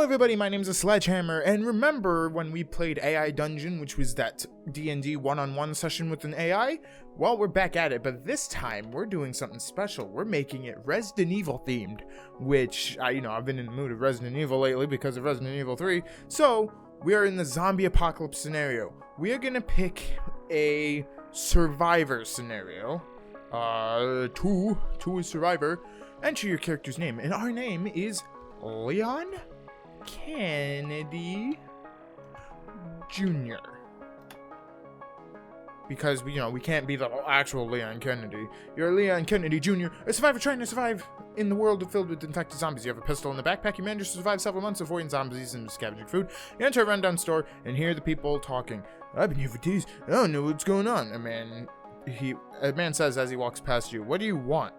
Hello everybody, my name is Sledgehammer, and remember when we played AI Dungeon, which was that D&D one-on-one session with an AI? Well, we're back at it, but this time we're doing something special. We're making it Resident Evil themed, which, I've been in the mood of Resident Evil lately because of Resident Evil 3, so we are in the zombie apocalypse scenario. We are gonna pick a survivor scenario. Two is survivor. Enter your character's name, and our name is Leon Kennedy Jr. Because we can't be the actual Leon Kennedy. You're Leon Kennedy Jr., a survivor trying to survive in the world filled with infected zombies. You have a pistol in the backpack. You manage to survive several months avoiding zombies and scavenging food. You enter a rundown store and hear the people talking. I've been here for days. I don't know what's going on. A man says as he walks past you, "What do you want?"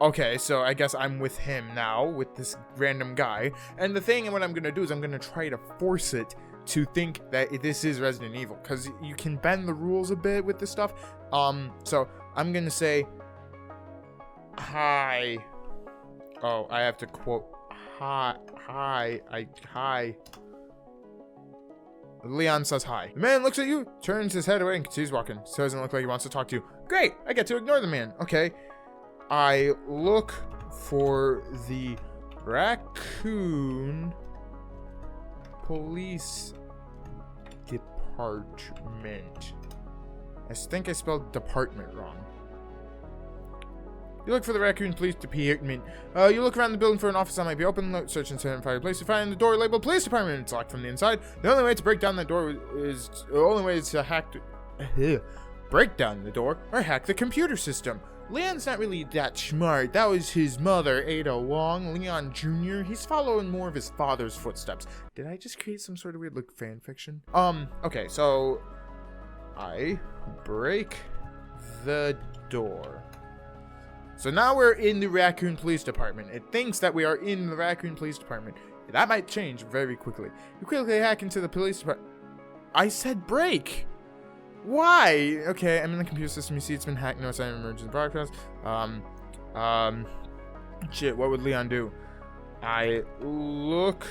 Okay, so I guess I'm with him now, with this random guy. And the thing, and what I'm going to do is I'm going to try to force it to think that this is Resident Evil. Because you can bend the rules a bit with this stuff. So I'm going to say, hi. Oh, I have to quote, hi. Leon says hi. The man looks at you, turns his head away, and continues walking. So it doesn't look like he wants to talk to you. Great, I get to ignore the man. Okay. I look for the Raccoon Police Department. I think I spelled department wrong. You look for the Raccoon Police Department. You look around the building for an office that might be open. Search and find a place to find the door labeled Police Department. It's locked from the inside. The only way to break down that door is break down the door or hack the computer system. Leon's not really that smart. That was his mother, Ada Wong, Leon Jr. He's following more of his father's footsteps. Did I just create some sort of weird, fan fiction? Okay, so I break the door. So now we're in the Raccoon Police Department. It thinks that we are in the Raccoon Police Department. That might change very quickly. You quickly hack into the police department. I said break! Why? Okay, I'm in the computer system. You see it's been hacked. No sign of emergency broadcast. Shit, what would Leon do? I look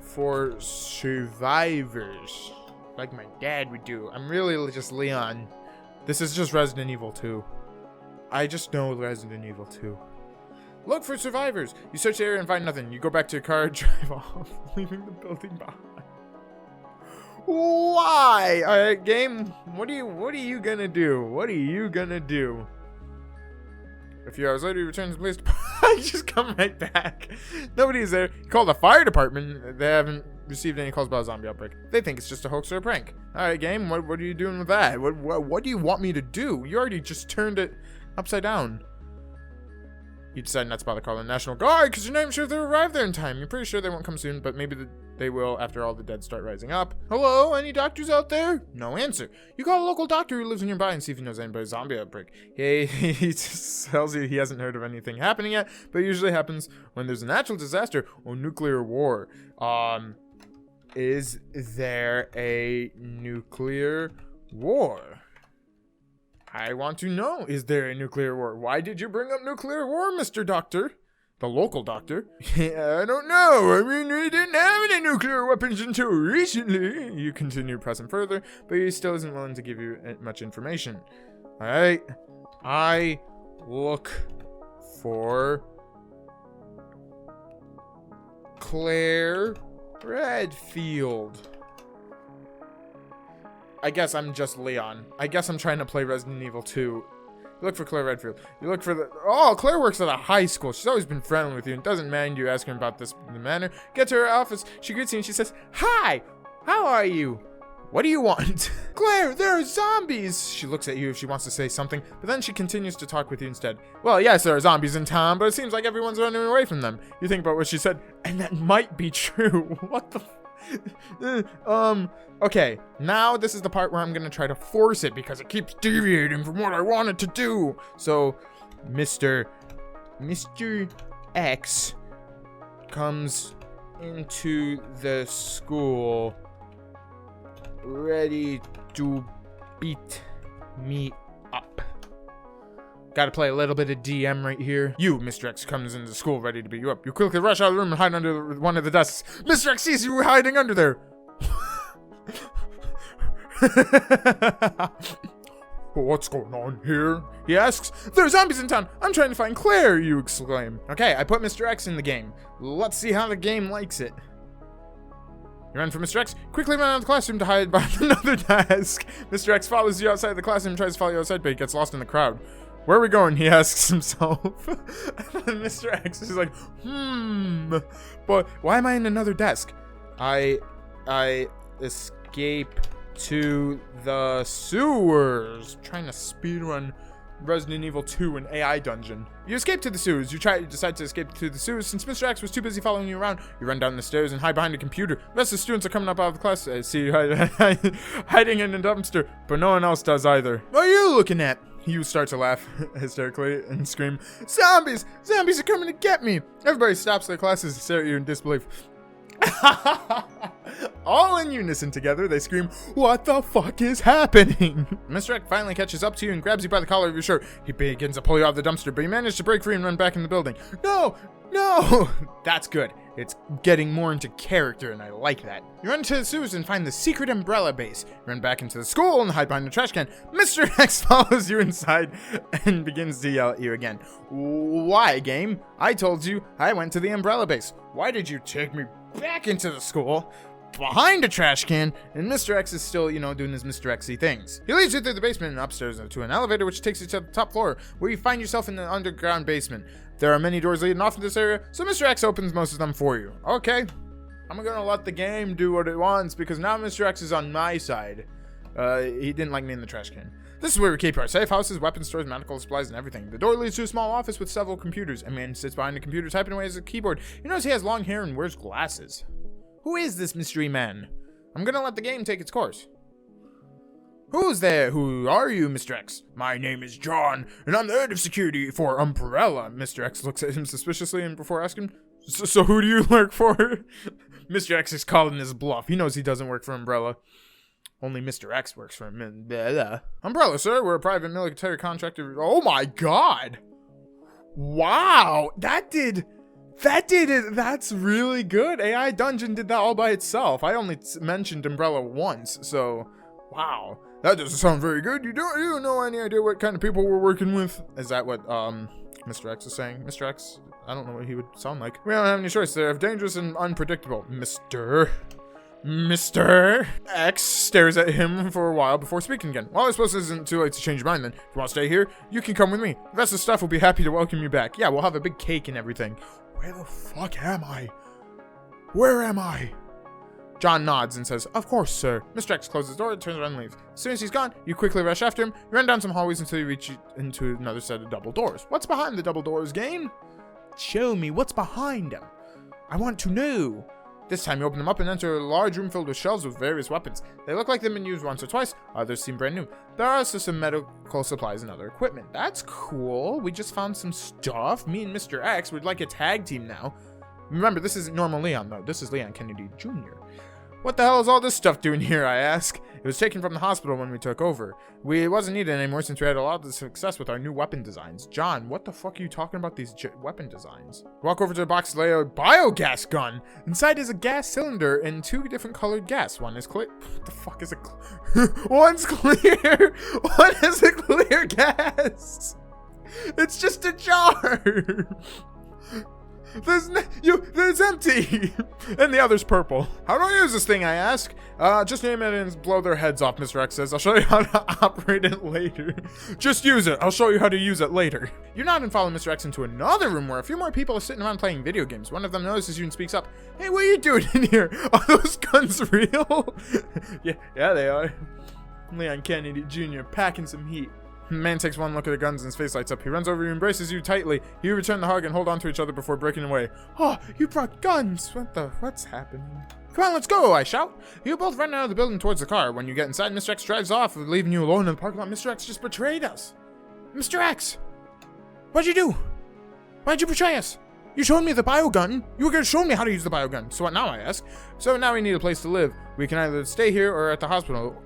for survivors. Like my dad would do. I'm really just Leon. This is just Resident Evil 2. I just know Resident Evil 2. Look for survivors. You search the area and find nothing. You go back to your car and drive off, leaving the building behind. Why? Alright, game, what are you gonna do? What are you gonna do? A few hours later, you return to the police department. I just come right back. Nobody's there. You call the fire department. They haven't received any calls about a zombie outbreak. They think it's just a hoax or a prank. Alright, game, what are you doing with that? What do you want me to do? You already just turned it upside down. You decide not to bother calling the National Guard because you're not even sure if they'll arrive there in time. You're pretty sure they won't come soon, but maybe they will after all the dead start rising up. Hello, any doctors out there? No answer. You call a local doctor who lives nearby and see if he knows anybody's zombie outbreak. He just tells you he hasn't heard of anything happening yet, but it usually happens when there's a natural disaster or nuclear war. Is there a nuclear war? I want to know, is there a nuclear war? Why did you bring up nuclear war, Mr. Doctor? The local doctor? I don't know. I mean, we didn't have any nuclear weapons until recently. You continue pressing further, but he still isn't willing to give you much information. Alright. I look for Claire Redfield. I guess I'm just Leon. I guess I'm trying to play Resident Evil 2. You look for Claire Redfield. You look for Claire works at a high school. She's always been friendly with you and doesn't mind you asking about the manner. Get to her office. She greets you and she says, "Hi, how are you? What do you want?" "Claire, there are zombies." She looks at you if she wants to say something, but then she continues to talk with you instead. "Well, yes, there are zombies in town, but it seems like everyone's running away from them." You think about what she said, and that might be true. What the okay, now this is the part where I'm gonna try to force it because it keeps deviating from what I want it to do. So, Mr. X comes into the school ready to beat me up. Gotta play a little bit of DM right here. You, Mr. X, comes into school ready to beat you up. You quickly rush out of the room and hide under one of the desks. Mr. X sees you hiding under there. What's going on here? He asks. There are zombies in town. I'm trying to find Claire, you exclaim. Okay, I put Mr. X in the game. Let's see how the game likes it. You run for Mr. X, quickly run out of the classroom to hide behind another desk. Mr. X follows you outside the classroom and tries to follow you outside, but he gets lost in the crowd. Where are we going? He asks himself. And Mr. X is like, but why am I in another desk? I escape to the sewers. I'm trying to speedrun Resident Evil 2 an AI dungeon. You escape to the sewers. You decide to escape to the sewers. Since Mr. X was too busy following you around, you run down the stairs and hide behind a computer. The rest of the students are coming up out of the class. I see you hiding in a dumpster, but no one else does either. What are you looking at? You start to laugh hysterically and scream, Zombies! Zombies are coming to get me! Everybody stops their classes to stare at you in disbelief. All in unison together, they scream, what the fuck is happening? Mr. X finally catches up to you and grabs you by the collar of your shirt. He begins to pull you out of the dumpster, but you manage to break free and run back in the building. No! That's good. It's getting more into character, and I like that. You run to the sewers and find the secret umbrella base. You run back into the school and hide behind the trash can. Mr. X follows you inside and begins to yell at you again. Why, game? I told you I went to the umbrella base. Why did you take me back into the school, behind a trash can, and Mr. X is still, doing his Mr. X-y things. He leads you through the basement and upstairs to an elevator which takes you to the top floor, where you find yourself in the underground basement. There are many doors leading off in this area, so Mr. X opens most of them for you. Okay, I'm gonna let the game do what it wants, because now Mr. X is on my side. He didn't like me in the trash can. This is where we keep our safe houses, weapon stores, medical supplies, and everything. The door leads to a small office with several computers. A man sits behind a computer typing away at a keyboard. You notice he has long hair and wears glasses. Who is this mystery man? I'm gonna let the game take its course. Who's there? Who are you, Mr. X? My name is John, and I'm the head of security for Umbrella. Mr. X looks at him suspiciously and before asking, so who do you work for? Mr. X is calling his bluff. He knows he doesn't work for Umbrella. Only Mr. X works for him. Umbrella, sir. We're a private military contractor. Oh my god. Wow. That did it. That's really good. AI Dungeon did that all by itself. I only mentioned Umbrella once, so wow. That doesn't sound very good. You don't know any idea what kind of people we're working with? Is that what Mr. X is saying? Mr. X? I don't know what he would sound like. We don't have any choice. They're dangerous and unpredictable. Mr. X stares at him for a while before speaking again. Well, I suppose it isn't too late to change your mind then. If you want to stay here, you can come with me. The rest of the staff will be happy to welcome you back. Yeah, we'll have a big cake and everything. Where the fuck am I? Where am I? John nods and says, of course, sir. Mr. X closes the door, turns around and leaves. As soon as he's gone, you quickly rush after him. You run down some hallways until you reach into another set of double doors. What's behind the double doors, game? Show me what's behind them. I want to know. This time you open them up and enter a large room filled with shelves with various weapons. They look like they've been used once or twice, others seem brand new. There are also some medical supplies and other equipment. That's cool. We just found some stuff. Me and Mr. X would like a tag team now. Remember, this isn't normal Leon though. This is Leon Kennedy Jr. What the hell is all this stuff doing here, I ask? It was taken from the hospital when we took over. It wasn't needed anymore since we had a lot of success with our new weapon designs. John, what the fuck are you talking about these weapon designs? Walk over to the box, lay a biogas gun. Inside is a gas cylinder and 2 different colored gas. One is clear. What the fuck is it? One's clear. One is a clear gas. It's just a jar. There's empty! And the other's purple. How do I use this thing, I ask? Just name it and blow their heads off, Mr. X says. I'll show you how to operate it later. Just use it. I'll show you how to use it later. You nod and follow Mr. X into another room where a few more people are sitting around playing video games. One of them notices you and speaks up. Hey, what are you doing in here? Are those guns real? yeah, they are. Leon Kennedy Jr. packing some heat. The man takes one look at the guns and his face lights up. He runs over you, embraces you tightly. You return the hug and hold on to each other before breaking away. Oh, you brought guns. What's happening? Come on, let's go, I shout. You both run out of the building towards the car. When you get inside, Mr. X drives off, leaving you alone in the parking lot. Mr. X just betrayed us. Mr. X! What'd you do? Why'd you betray us? You showed me the biogun. You were going to show me how to use the biogun. So what now, I ask? So now we need a place to live. We can either stay here or at the hospital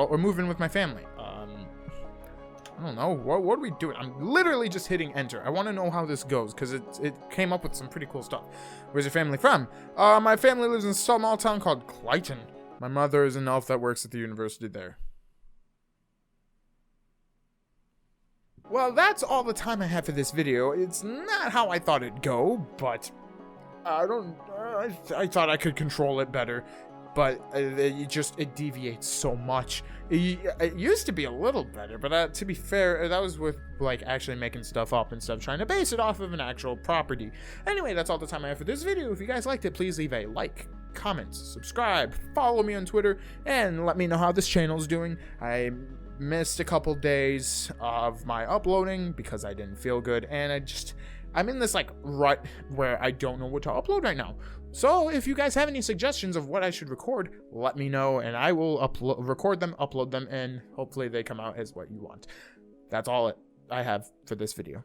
or move in with my family. I don't know. What are we doing? I'm literally just hitting enter. I want to know how this goes because it came up with some pretty cool stuff. Where's your family from? My family lives in a small town called Clayton. My mother is an elf that works at the university there. Well, that's all the time I have for this video. It's not how I thought it'd go, but I thought I could control it better. But it deviates so much. It used to be a little better, but to be fair, that was with like actually making stuff up and stuff, trying to base it off of an actual property. Anyway, that's all the time I have for this video. If you guys liked it, please leave a like, comment, subscribe, follow me on Twitter, and let me know how this channel's doing. I missed a couple days of my uploading because I didn't feel good, and I'm in this like rut where I don't know what to upload right now. So if you guys have any suggestions of what I should record, let me know, and I will record them, upload them, and hopefully they come out as what you want. That's all I have for this video.